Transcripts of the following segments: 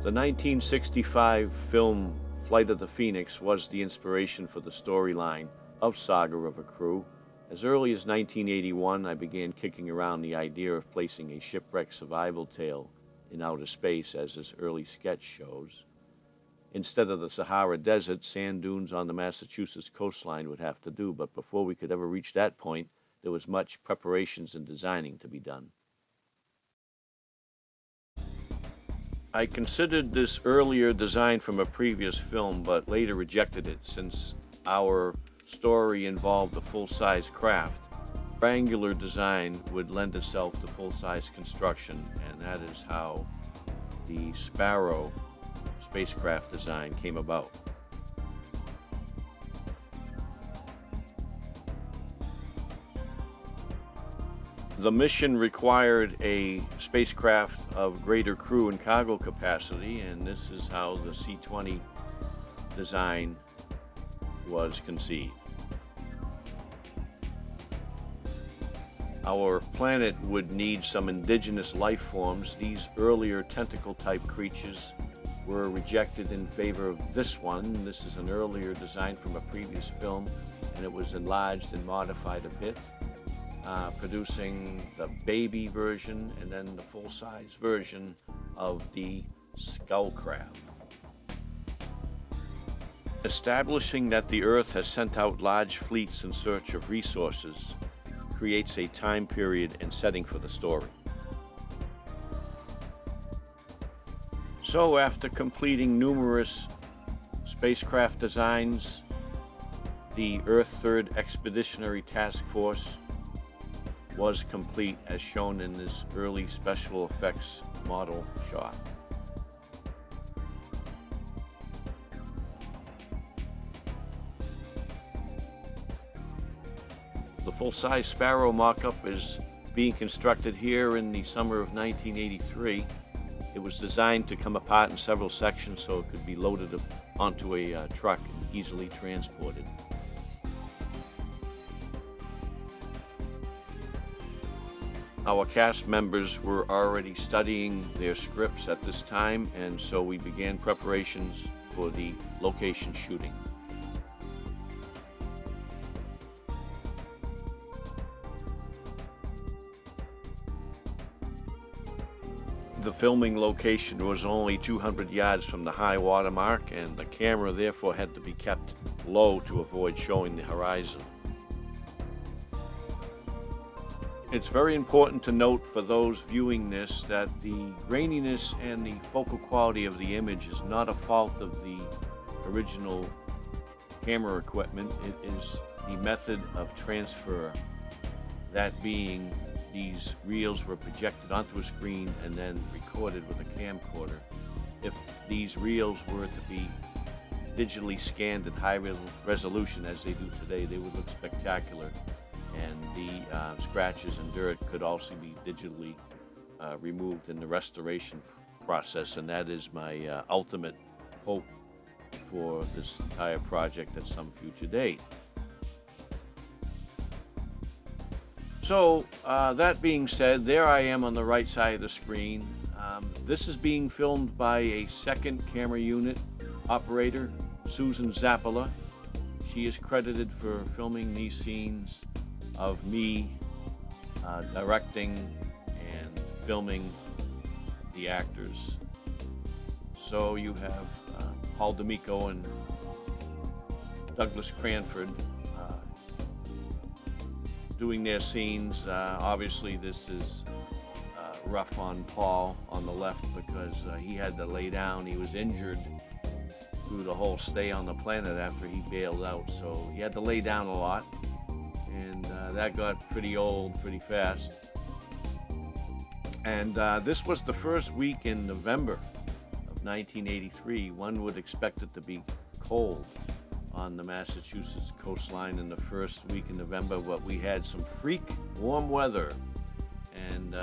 The 1965 film Flight of the Phoenix was the inspiration for the storyline of Saga of a Crew. As early as 1981, I began kicking around the idea of placing a shipwreck survival tale in outer space, as this early sketch shows. Instead of the Sahara Desert, sand dunes on the Massachusetts coastline would have to do, but before we could ever reach that point, there was much preparations and designing to be done. I considered this earlier design from a previous film, but later rejected it since our story involved a full-size craft. Triangular design would lend itself to full-size construction, and that is how the Sparrow spacecraft design came about. The mission required a spacecraft of greater crew and cargo capacity, and this is how the C20 design was conceived. Our planet would need some indigenous life forms. These earlier tentacle-type creatures were rejected in favor of this one. This is an earlier design from a previous film, and it was enlarged and modified a bit, producing the baby version and then the full-size version of the skull crab. Establishing that the Earth has sent out large fleets in search of resources creates a time period and setting for the story. So after completing numerous spacecraft designs, the Earth Third Expeditionary Task Force was complete as shown in this early special effects model shot. The full-size Sparrow mock-up is being constructed here in the summer of 1983. It was designed to come apart in several sections so it could be loaded onto a truck and easily transported. Our cast members were already studying their scripts at this time, and so we began preparations for the location shooting. The filming location was only 200 yards from the high water mark, and the camera therefore had to be kept low to avoid showing the horizon. It's very important to note for those viewing this that the graininess and the focal quality of the image is not a fault of the original camera equipment. It is the method of transfer, that being these reels were projected onto a screen and then recorded with a camcorder. If these reels were to be digitally scanned at high resolution as they do today, they would look spectacular, and the scratches and dirt could also be digitally removed in the restoration process, and that is my ultimate hope for this entire project at some future date. So, that being said, there I am on the right side of the screen. This is being filmed by a second camera unit operator, Susan Zappola. She is credited for filming these scenes of me directing and filming the actors. So you have Paul D'Amico and Douglas Cranford doing their scenes. Obviously this is rough on Paul on the left because he had to lay down. He was injured through the whole stay on the planet after he bailed out, so he had to lay down a lot, and that got pretty old pretty fast. And this was the first week in November of 1983. One would expect it to be cold on the Massachusetts coastline in the first week in November, but we had some freak warm weather, and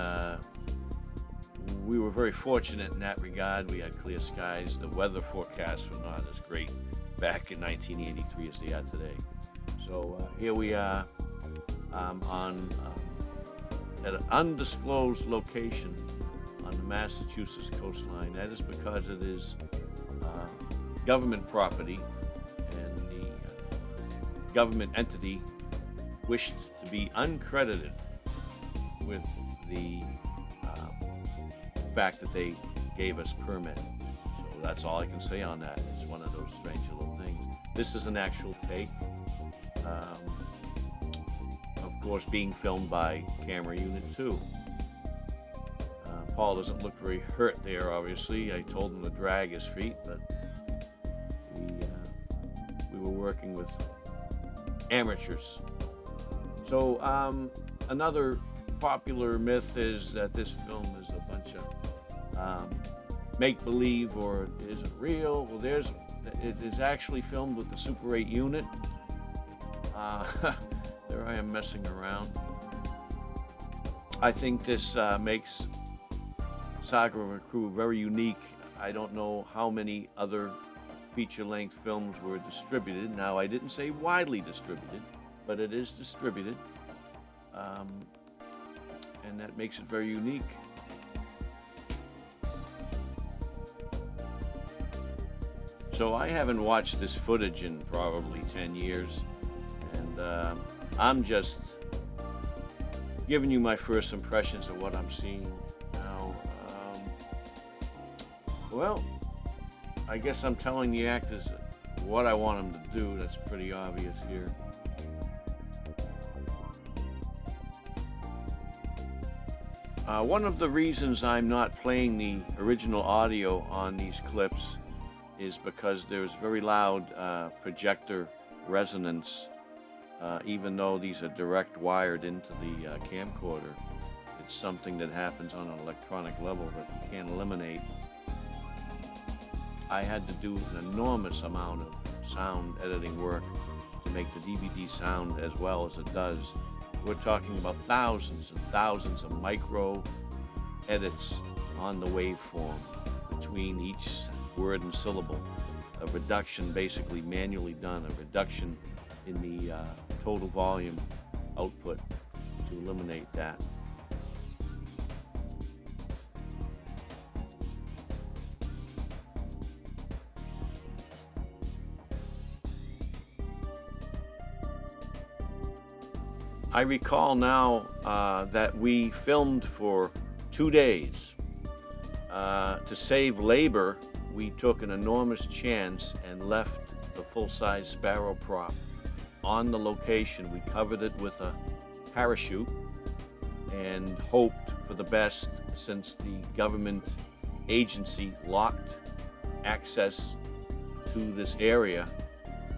we were very fortunate in that regard. We had clear skies. The weather forecasts were not as great back in 1983 as they are today. So here we are at an undisclosed location on the Massachusetts coastline. That is because it is government property, and the government entity wished to be uncredited with the fact that they gave us permit. So that's all I can say on that. It's one of those strange little things. This is an actual take. Of course, being filmed by Camera Unit 2. Paul doesn't look very hurt there, obviously. I told him to drag his feet, but we were working with amateurs. So another popular myth is that this film is a bunch of make-believe, or is it real? Well, it is actually filmed with the Super 8 unit. There I am messing around. I think this makes Saga of a Crew very unique. I don't know how many other feature-length films were distributed. Now, I didn't say widely distributed, but it is distributed, and that makes it very unique. So I haven't watched this footage in probably 10 years, and I'm just giving you my first impressions of what I'm seeing now. Well, I guess I'm telling the actors what I want them to do. That's pretty obvious here. One of the reasons I'm not playing the original audio on these clips is because there's very loud projector resonance, even though these are direct wired into the camcorder. It's something that happens on an electronic level that you can't eliminate. I had to do an enormous amount of sound editing work to make the DVD sound as well as it does. We're talking about thousands and thousands of micro edits on the waveform between each word and syllable. A reduction, basically manually done, a reduction in the total volume output to eliminate that. I recall now that we filmed for 2 days. To save labor, we took an enormous chance and left the full-size Sparrow prop on the location. We covered it with a parachute and hoped for the best, since the government agency locked access to this area.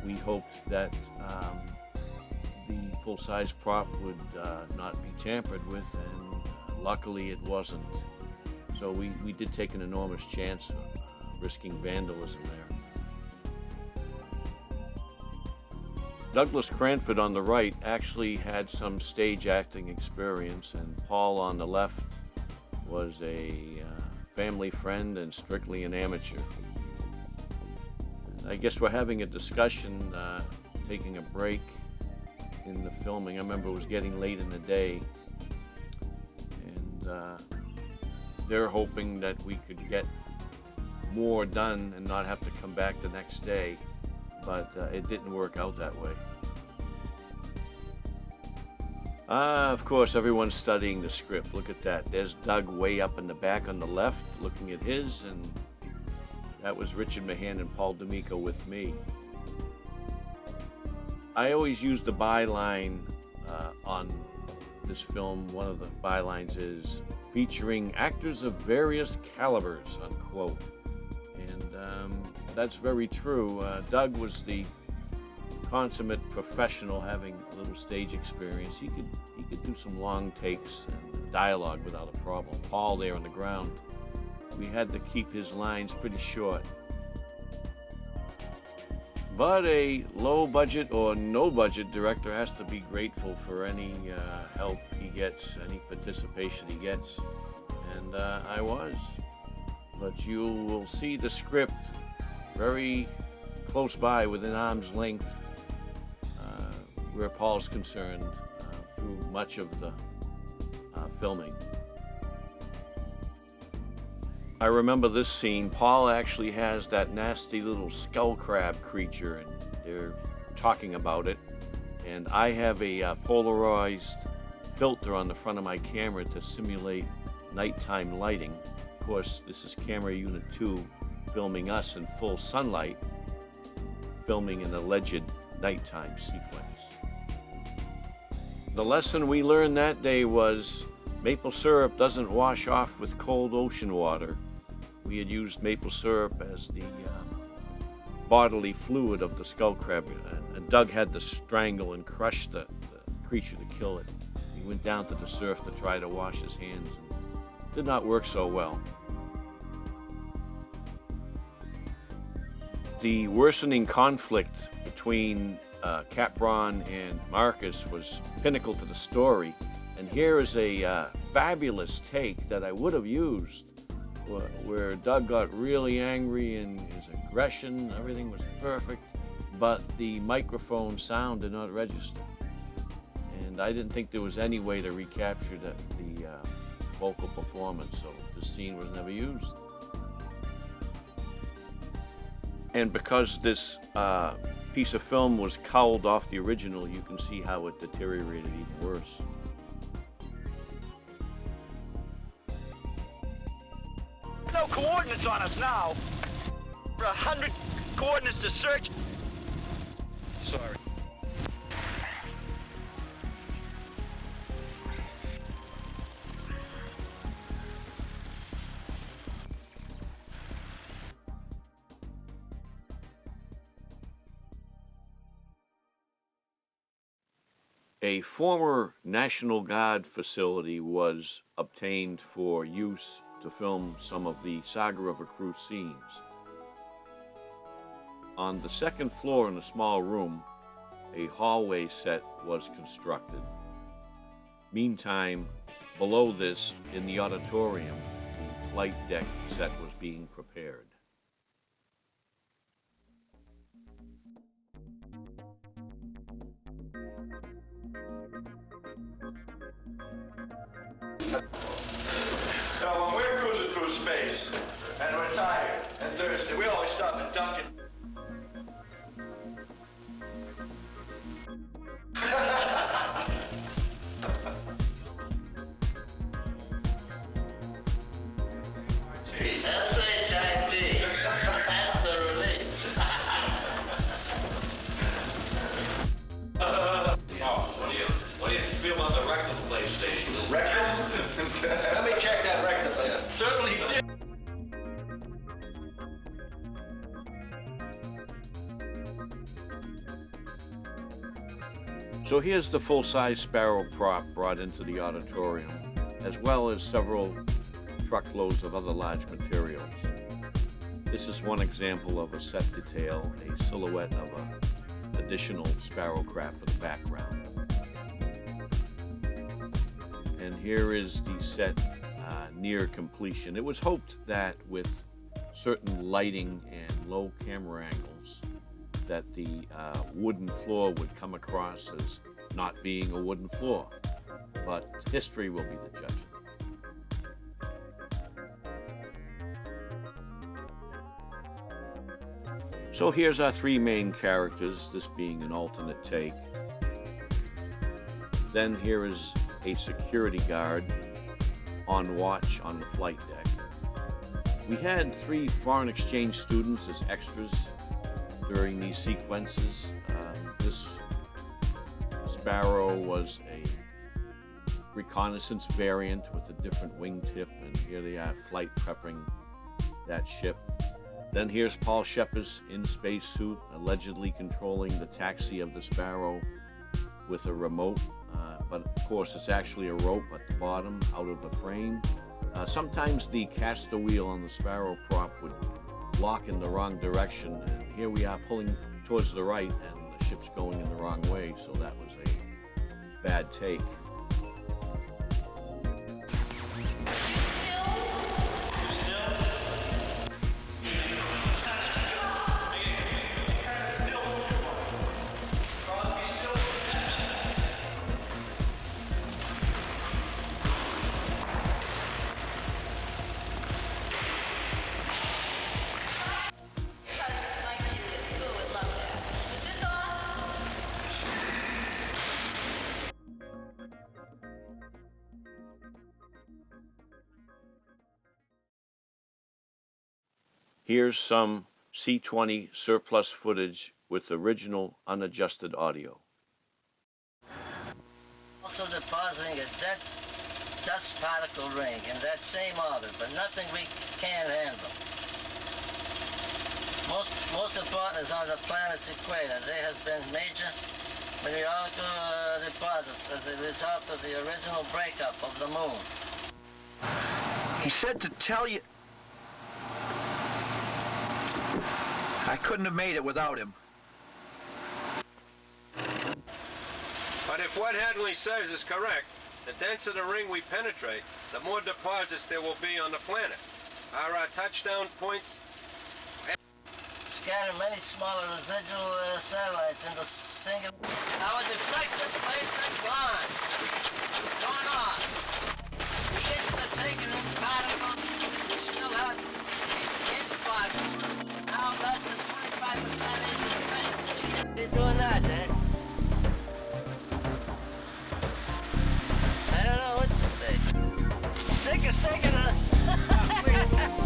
We hoped that the full-size prop would not be tampered with, and luckily it wasn't. So we did take an enormous chance of risking vandalism there. Douglas Cranford on the right actually had some stage acting experience, and Paul on the left was a family friend and strictly an amateur. And I guess we're having a discussion, taking a break in the filming. I remember it was getting late in the day, and they're hoping that we could get more done and not have to come back the next day, but it didn't work out that way. Of course, everyone's studying the script. Look at that. There's Doug way up in the back on the left looking at his, and that was Richard Mahan and Paul D'Amico with me. I always use the byline on this film. One of the bylines is featuring actors of various calibers, unquote. And that's very true. Doug was the consummate professional, having a little stage experience. He could do some long takes and dialogue without a problem. Paul there on the ground, we had to keep his lines pretty short. But a low-budget or no-budget director has to be grateful for any help he gets, any participation he gets, and I was. But you will see the script very close by, within arm's length, where Paul's concerned, through much of the filming. I remember this scene. Paul actually has that nasty little skull crab creature, and they're talking about it. And I have a polarized filter on the front of my camera to simulate nighttime lighting. Of course, this is camera unit 2 filming us in full sunlight, filming an alleged nighttime sequence. The lesson we learned that day was maple syrup doesn't wash off with cold ocean water. We had used maple syrup as the bodily fluid of the skull crab, and Doug had to strangle and crush the creature to kill it. He went down to the surf to try to wash his hands, and did not work so well. The worsening conflict between Capron and Marcus was pinnacle to the story, and here is a fabulous take that I would have used, where Doug got really angry and his aggression, everything was perfect, but the microphone sound did not register. And I didn't think there was any way to recapture the vocal performance, so the scene was never used. And because this piece of film was cowled off the original, you can see how it deteriorated even worse. No coordinates on us now. 100 coordinates to search. Sorry. A former National Guard facility was obtained for use to film some of the Saga of a Crew scenes. On the second floor in a small room, a hallway set was constructed. Meantime, below this, in the auditorium, the flight deck set was being prepared. When we're cruising through space, and we're tired and thirsty, we always stop at Dunkin'. S-H-I-T. That's the relief. What do you feel about the rectal PlayStation? The rectum? Let me check that rectal. Certainly did. So here's the full-size Sparrow prop brought into the auditorium, as well as several truckloads of other large materials. This is one example of a set detail, a silhouette of an additional Sparrow craft for the background. And here is the set near completion. It was hoped that with certain lighting and low camera angles that the wooden floor would come across as not being a wooden floor, but history will be the judge. So here's our three main characters, this being an alternate take. Then here is a security guard on watch on the flight deck. We had 3 foreign exchange students as extras during these sequences. This Sparrow was a reconnaissance variant with a different wingtip, and here they are flight prepping that ship. Then here's Paul Shepard in spacesuit, allegedly controlling the taxi of the Sparrow with a remote, but of course it's actually a rope at the bottom out of the frame. Sometimes the caster wheel on the Sparrow prop would lock in the wrong direction, and here we are pulling towards the right and the ship's going in the wrong way, so that was a bad take. Here's some C20 surplus footage with original unadjusted audio. Also depositing a dense dust particle ring in that same orbit, but nothing we can't handle. Most important is on the planet's equator. There has been major meteorical deposits as a result of the original breakup of the moon. He said to tell you... I couldn't have made it without him. But if what Hadley says is correct, the denser the ring we penetrate, the more deposits there will be on the planet. Our touchdown points... Scatter many smaller residual satellites into single... Our deflection placement gone. Gone off. The edge of the taken in particles still have influx. Now less than 25% engine efficiency. You're doing that, eh? I don't know what to say. Stick it up.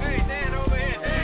Hey, Dan, over here. Hey!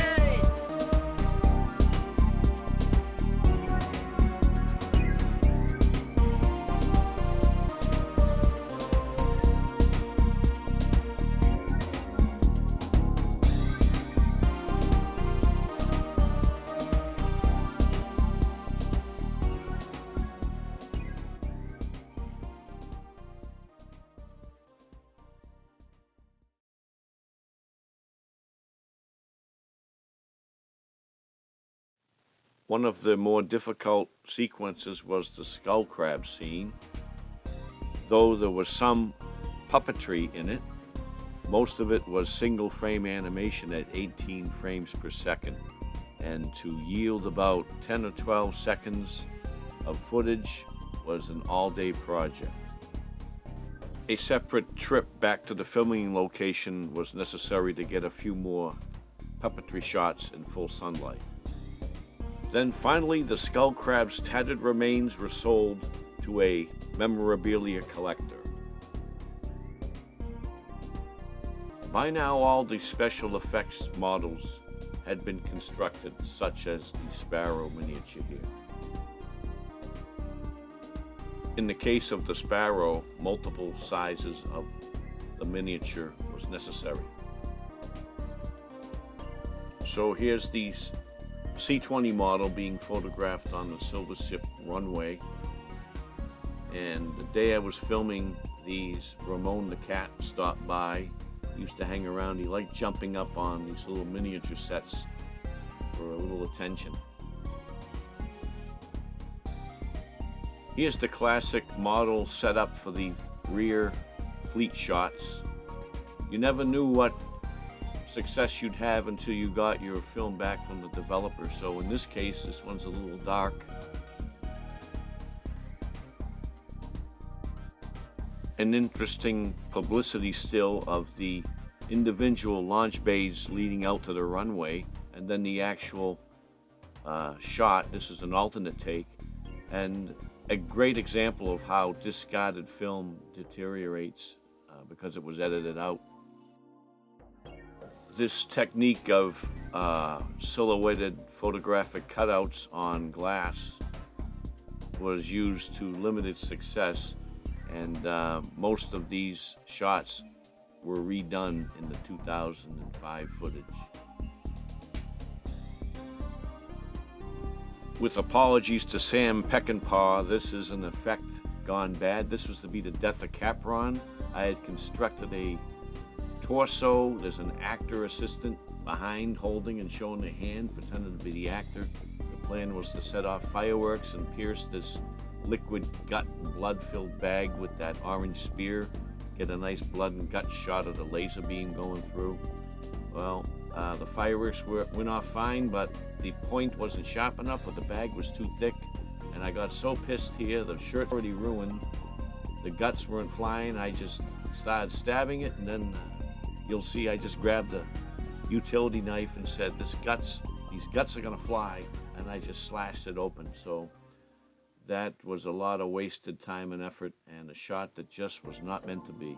One of the more difficult sequences was the skull crab scene. Though there was some puppetry in it, most of it was single frame animation at 18 frames per second. And to yield about 10 or 12 seconds of footage was an all-day project. A separate trip back to the filming location was necessary to get a few more puppetry shots in full sunlight. Then finally, the skull crab's tattered remains were sold to a memorabilia collector. By now, all the special effects models had been constructed, such as the sparrow miniature here. In the case of the sparrow, multiple sizes of the miniature was necessary. So here's the C20 model being photographed on the Silver Ship runway. And the day I was filming these, Ramon the cat stopped by. He used to hang around. He liked jumping up on these little miniature sets for a little attention. Here's the classic model setup for the rear fleet shots. You never knew what success you'd have until you got your film back from the developer. So in this case, this one's a little dark. An interesting publicity still of the individual launch bays leading out to the runway, and then the actual shot. This is an alternate take, and a great example of how discarded film deteriorates because it was edited out. This technique of silhouetted photographic cutouts on glass was used to limited success, and most of these shots were redone in the 2005 footage. With apologies to Sam Peckinpah, this is an effect gone bad. This was to be the death of Capron. I had constructed a torso. There's an actor assistant behind holding and showing the hand, pretending to be the actor. The plan was to set off fireworks and pierce this liquid gut and blood-filled bag with that orange spear, get a nice blood and gut shot of the laser beam going through. Well, the fireworks went off fine, but the point wasn't sharp enough, or the bag was too thick, and I got so pissed here, the shirt already ruined, the guts weren't flying, I just started stabbing it, and then you'll see I just grabbed a utility knife and said, these guts are gonna fly, and I just slashed it open. So that was a lot of wasted time and effort, and a shot that just was not meant to be.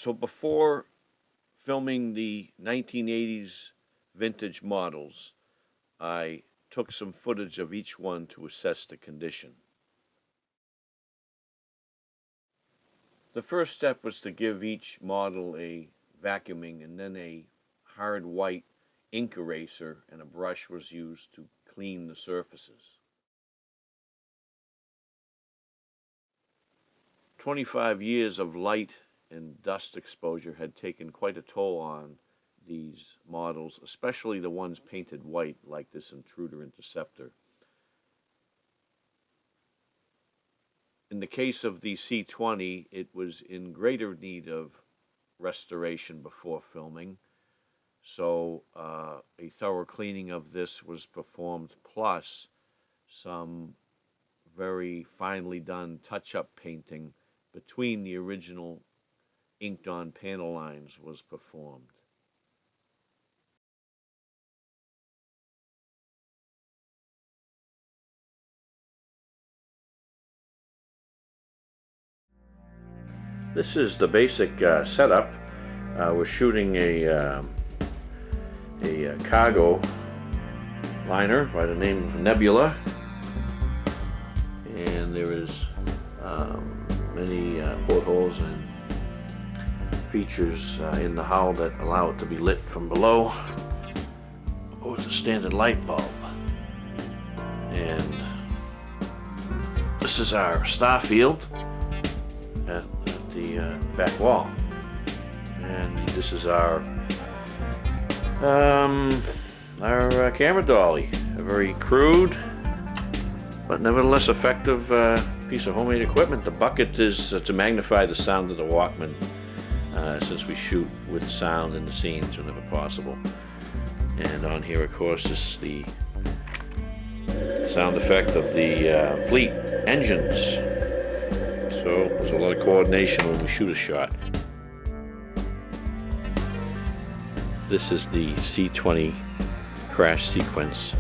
So before filming the 1980s vintage models, I took some footage of each one to assess the condition. The first step was to give each model a vacuuming, and then a hard white ink eraser and a brush was used to clean the surfaces. 25 years of light and dust exposure had taken quite a toll on these models, especially the ones painted white like this Intruder Interceptor. In the case of the C20, it was in greater need of restoration before filming, so a thorough cleaning of this was performed, plus some very finely done touch-up painting between the original inked-on panel lines was performed. This is the basic setup. We're shooting a cargo liner by the name of Nebula, and there is many portholes and features in the hull that allow it to be lit from below with a standard light bulb. And this is our star field at the back wall, and this is our camera dolly, a very crude but nevertheless effective piece of homemade equipment. The bucket is to magnify the sound of the Walkman, since we shoot with sound in the scenes whenever possible. And on here, of course, is the sound effect of the fleet engines. So there's a lot of coordination when we shoot a shot. This is the C20 crash sequence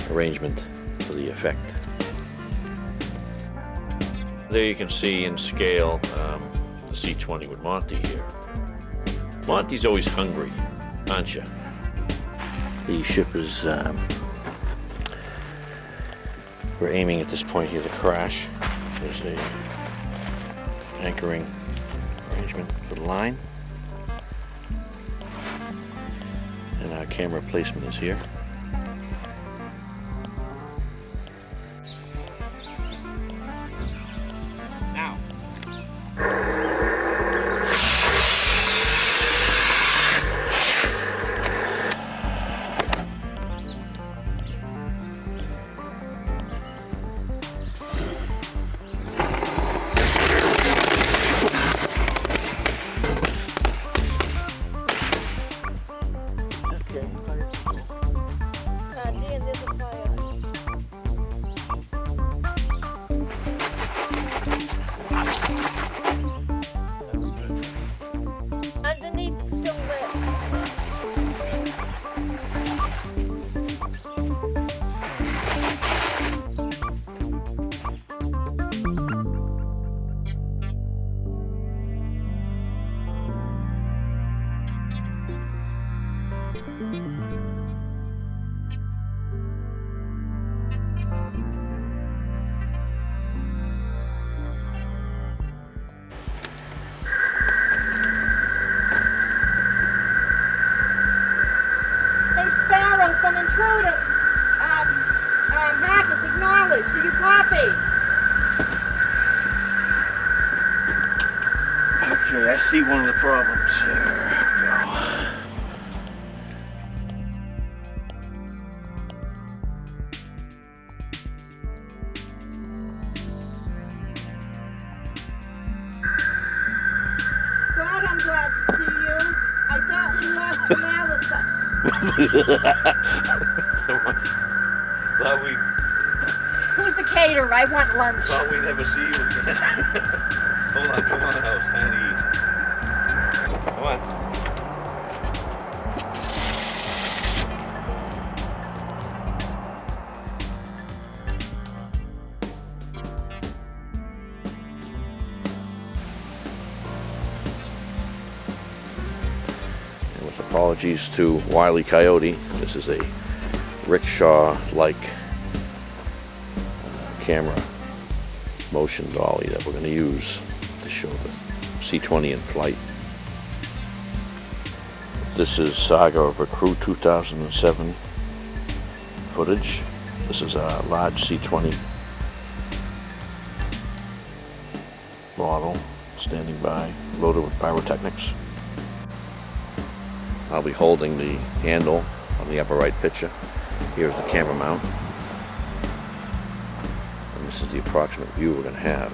arrangement for the effect. There you can see in scale the C20 with Monty here. Monty's always hungry, aren't you? The ship is, we're aiming at this point here to crash. There's a anchoring arrangement for the line, and our camera placement is here. Now. Underneath still lit. From Intruder. Marcus, acknowledge. Do you copy? Okay, I see one of the problems here. God, I'm glad to see you. I thought we lost your malice. Thought we Who's the caterer? I want lunch. thought we'd never see you again. Hold on, come on, I was trying to eat. Come on. Apologies to Wile E. Coyote. This is a rickshaw-like camera motion dolly that we're going to use to show the C20 in flight. This is Saga of a Crew 2007 footage. This is a large C20 model standing by, loaded with pyrotechnics. I'll be holding the handle on the upper right picture. Here's the camera mount. And this is the approximate view we're going to have.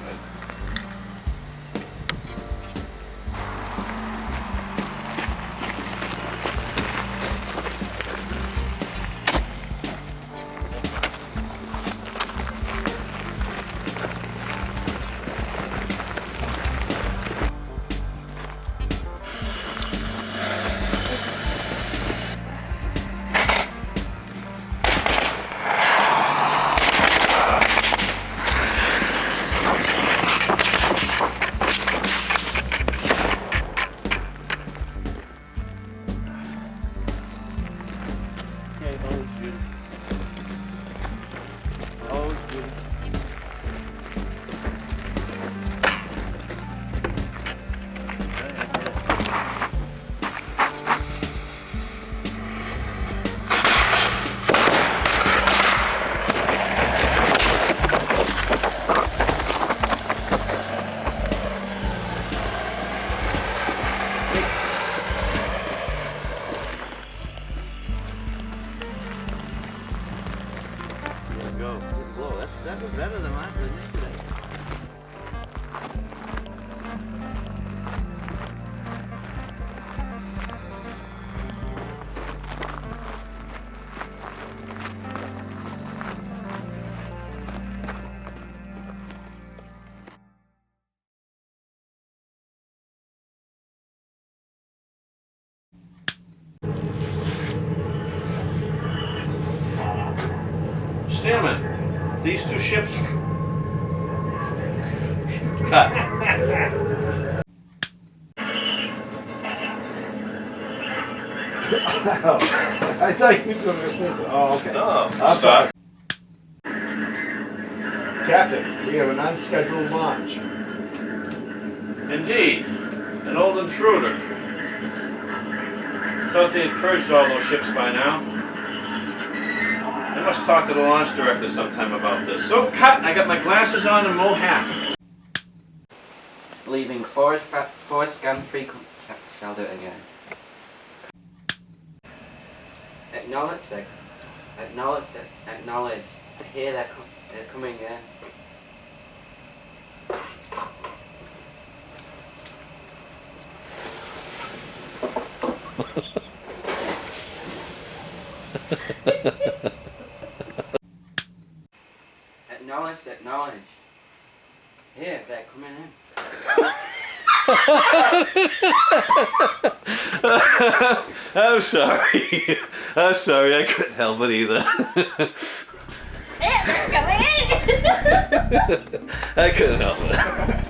That was better than last one yesterday. Stairman, these two ships. Cut. I thought you said this. Oh, okay. No, I'm stop. Captain, we have an unscheduled launch. Indeed, an old intruder. Thought they had purged all those ships by now. I must talk to the launch director sometime about this. So cut! I got my glasses on and no hat. Leaving forward scan frequency. Shall do it again. Acknowledge that. Acknowledge that. Acknowledge. I hear they're coming in. Acknowledge, acknowledge. Here, they're coming in. I'm sorry. I'm sorry, I couldn't help it either. I couldn't help it.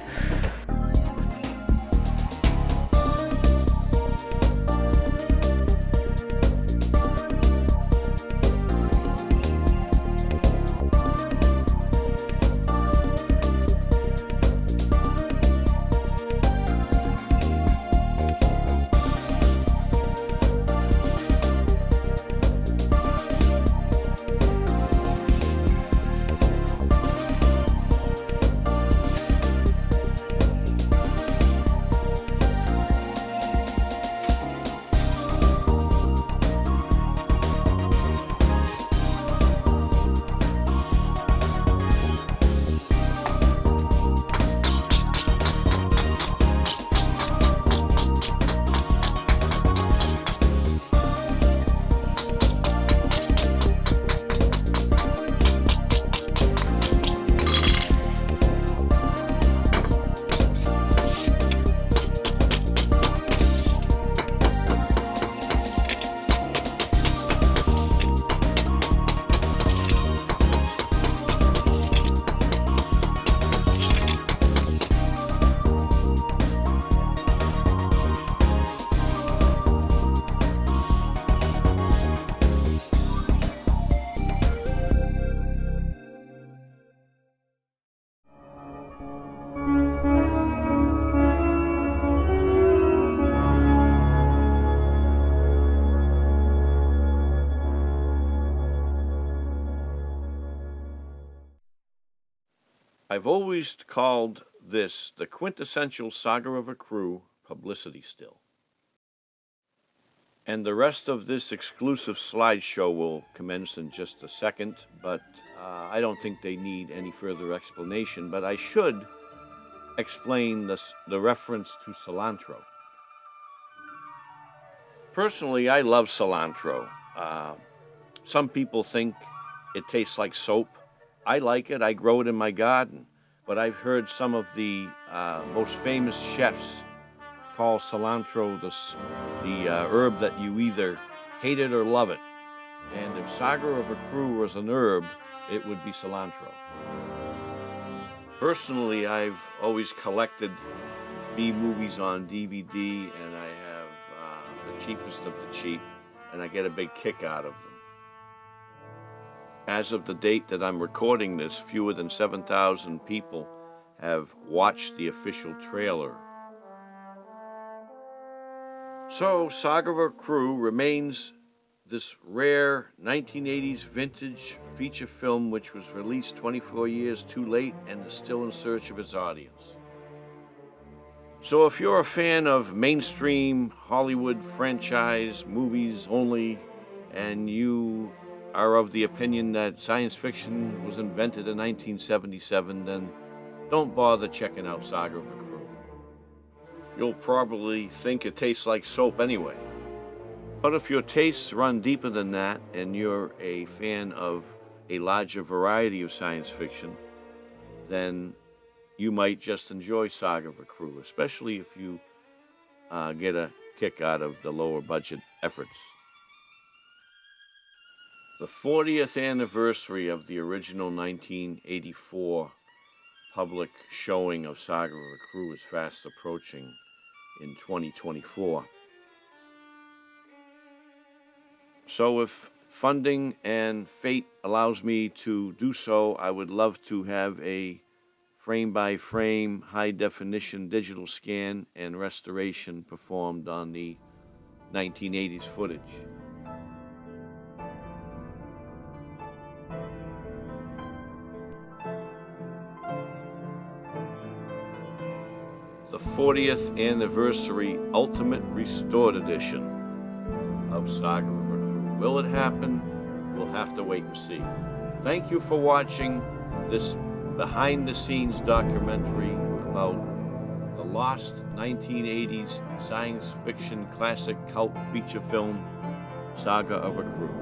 I've always called this the quintessential Saga of a Crew publicity still. And the rest of this exclusive slideshow will commence in just a second, but I don't think they need any further explanation, but I should explain the reference to cilantro. Personally, I love cilantro. Some people think it tastes like soap. I like it. I grow it in my garden. But I've heard some of the most famous chefs call cilantro the herb that you either hate it or love it. And if Saga of a Crew was an herb, it would be cilantro. Personally, I've always collected B-movies on DVD, and I have the cheapest of the cheap, and I get a big kick out of them. As of the date that I'm recording this, fewer than 7,000 people have watched the official trailer. So, Saga of a Crew remains this rare 1980s vintage feature film which was released 24 years too late and is still in search of its audience. So if you're a fan of mainstream Hollywood franchise movies only, and you are of the opinion that science fiction was invented in 1977, then don't bother checking out Saga of a Crew. You'll probably think it tastes like soap anyway. But if your tastes run deeper than that, and you're a fan of a larger variety of science fiction, then you might just enjoy Saga of a Crew, especially if you get a kick out of the lower budget efforts. The 40th anniversary of the original 1984 public showing of Saga of a Crew is fast approaching in 2024. So if funding and fate allows me to do so, I would love to have a frame-by-frame, high-definition digital scan and restoration performed on the 1980s footage. The 40th Anniversary Ultimate Restored Edition of Saga of a Crew. Will it happen? We'll have to wait and see. Thank you for watching this behind-the-scenes documentary about the lost 1980s science fiction classic cult feature film, Saga of a Crew.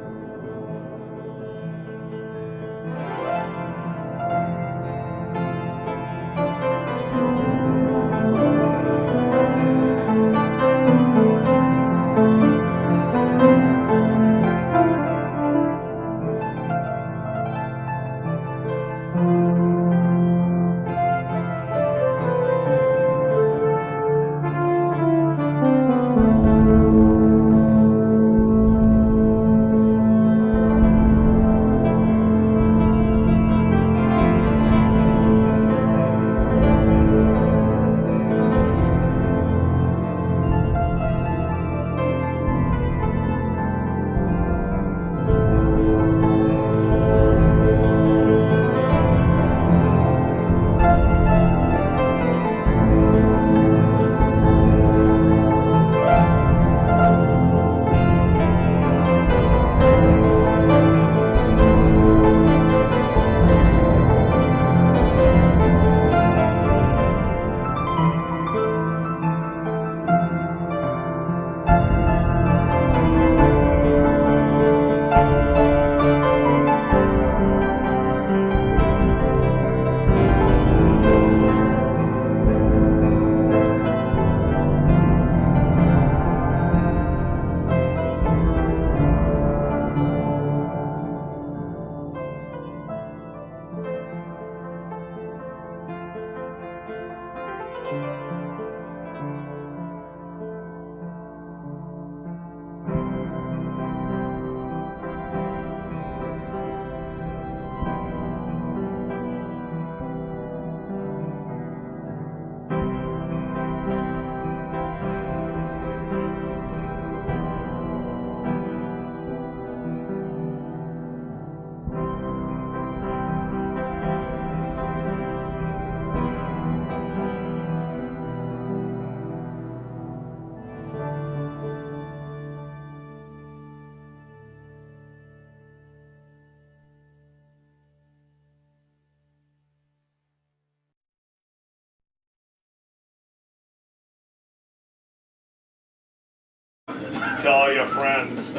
Tell all your friends.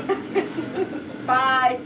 Bye.